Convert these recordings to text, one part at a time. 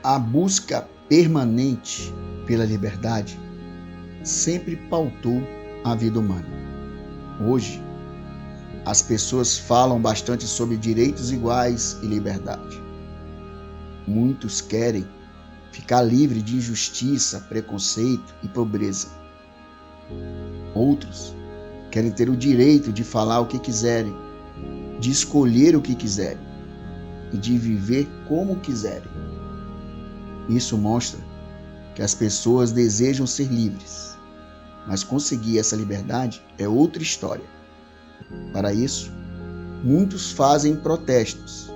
A busca permanente pela liberdade sempre pautou a vida humana. Hoje, as pessoas falam bastante sobre direitos iguais e liberdade. Muitos querem ficar livre de injustiça, preconceito e pobreza. Outros querem ter o direito de falar o que quiserem, de escolher o que quiserem e de viver como quiserem. Isso mostra que as pessoas desejam ser livres, mas conseguir essa liberdade é outra história. Para isso, muitos fazem protestos,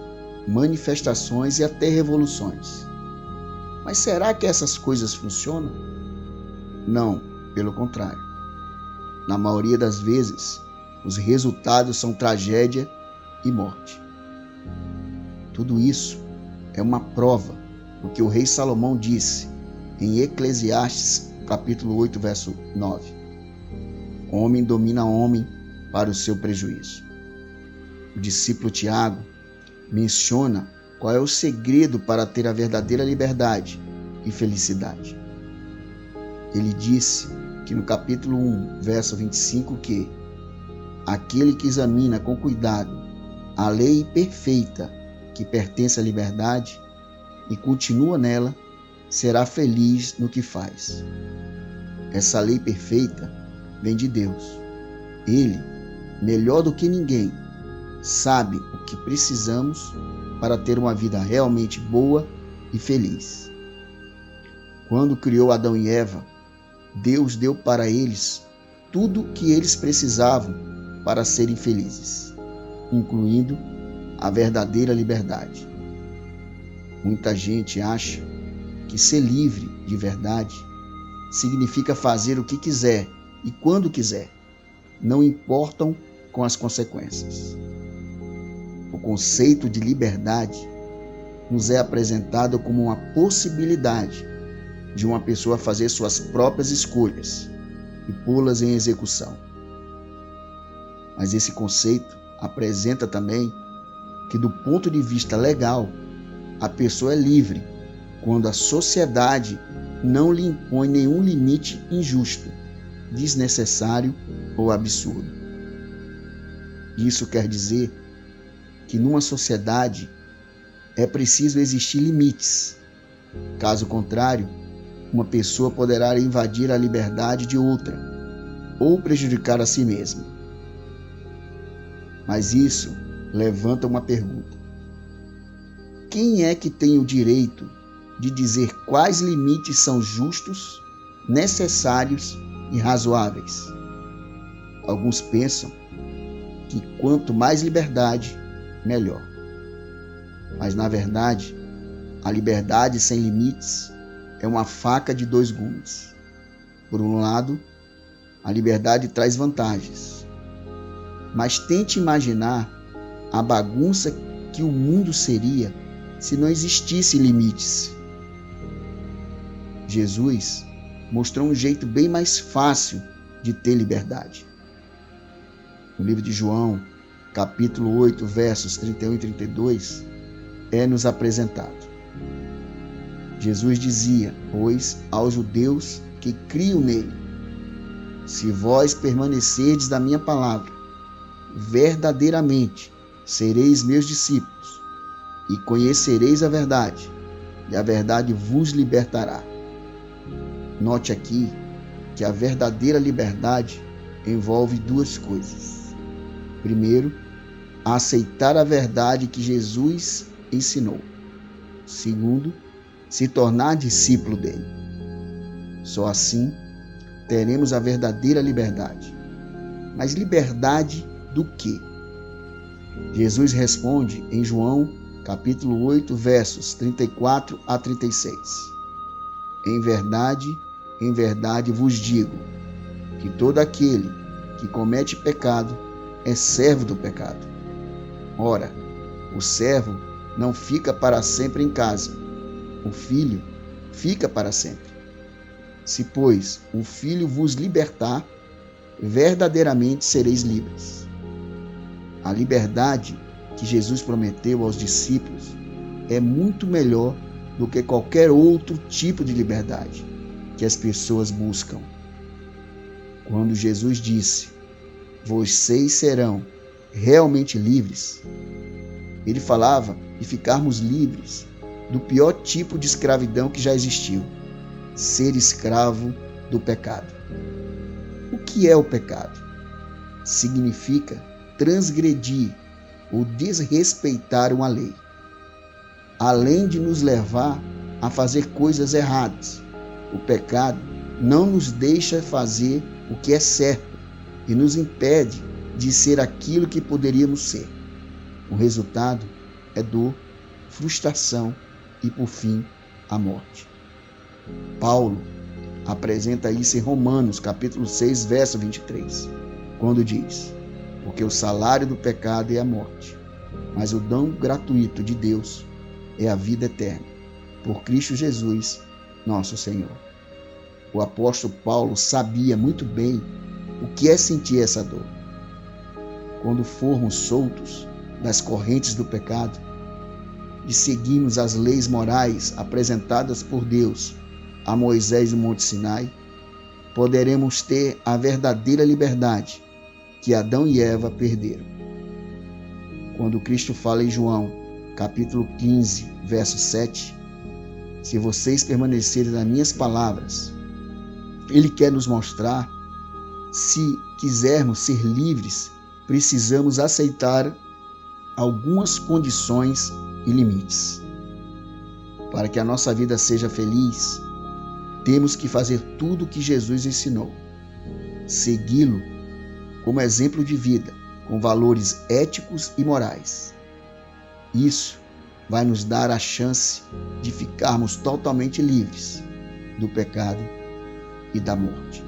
manifestações e até revoluções. Mas será que essas coisas funcionam? Não, pelo contrário. Na maioria das vezes, os resultados são tragédia e morte. Tudo isso é uma prova do que o rei Salomão disse em Eclesiastes, capítulo 8, verso 9. Homem domina homem para o seu prejuízo. O discípulo Tiago menciona qual é o segredo para ter a verdadeira liberdade e felicidade. Ele disse que no capítulo 1, verso 25, que aquele que examina com cuidado a lei perfeita que pertence à liberdade e continua nela, será feliz no que faz. Essa lei perfeita vem de Deus. Ele, melhor do que ninguém, sabe o que precisamos para ter uma vida realmente boa e feliz. Quando criou Adão e Eva, Deus deu para eles tudo o que eles precisavam para serem felizes, incluindo a verdadeira liberdade. Muita gente acha que ser livre de verdade significa fazer o que quiser e quando quiser, não importam com as consequências. O conceito de liberdade nos é apresentado como uma possibilidade de uma pessoa fazer suas próprias escolhas e pô-las em execução. Mas esse conceito apresenta também que, do ponto de vista legal, a pessoa é livre quando a sociedade não lhe impõe nenhum limite injusto, desnecessário ou absurdo. Isso quer dizer que numa sociedade é preciso existir limites. Caso contrário, uma pessoa poderá invadir a liberdade de outra ou prejudicar a si mesma. Mas isso levanta uma pergunta. Quem é que tem o direito de dizer quais limites são justos, necessários e razoáveis? Alguns pensam que quanto mais liberdade, melhor. Mas, na verdade, a liberdade sem limites é uma faca de dois gumes. Por um lado, a liberdade traz vantagens. Mas tente imaginar a bagunça que o mundo seria se não existisse limites. Jesus mostrou um jeito bem mais fácil de ter liberdade. No livro de João, capítulo 8, versos 31 e 32, é-nos apresentado. Jesus dizia, pois, aos judeus que criam nele: se vós permanecerdes da minha palavra, verdadeiramente sereis meus discípulos, e conhecereis a verdade, e a verdade vos libertará. Note aqui que a verdadeira liberdade envolve duas coisas. Primeiro, aceitar a verdade que Jesus ensinou. Segundo, se tornar discípulo dele. Só assim teremos a verdadeira liberdade. Mas liberdade do quê? Jesus responde em João, capítulo 8, versos 34 a 36. Em verdade vos digo, que todo aquele que comete pecado é servo do pecado. Ora, o servo não fica para sempre em casa, o filho fica para sempre. Se, pois, o filho vos libertar, verdadeiramente sereis livres. A liberdade que Jesus prometeu aos discípulos é muito melhor do que qualquer outro tipo de liberdade que as pessoas buscam. Quando Jesus disse: "Vocês serão realmente livres", ele falava de ficarmos livres do pior tipo de escravidão que já existiu: ser escravo do pecado. O que é o pecado? Significa transgredir ou desrespeitar uma lei, além de nos levar a fazer coisas erradas. O pecado não nos deixa fazer o que é certo e nos impede de ser aquilo que poderíamos ser. O resultado é dor, frustração e, por fim, a morte. Paulo apresenta isso em Romanos, capítulo 6, verso 23, quando diz: "Porque o salário do pecado é a morte, mas o dom gratuito de Deus é a vida eterna, por Cristo Jesus, nosso Senhor." O apóstolo Paulo sabia muito bem o que é sentir essa dor. Quando formos soltos das correntes do pecado e seguimos as leis morais apresentadas por Deus a Moisés no Monte Sinai, poderemos ter a verdadeira liberdade que Adão e Eva perderam. Quando Cristo fala em João, capítulo 15, verso 7, "Se vocês permanecerem nas minhas palavras", Ele quer nos mostrar, se quisermos ser livres, precisamos aceitar algumas condições e limites. Para que a nossa vida seja feliz, temos que fazer tudo o que Jesus ensinou, segui-lo como exemplo de vida, com valores éticos e morais. Isso vai nos dar a chance de ficarmos totalmente livres do pecado e da morte.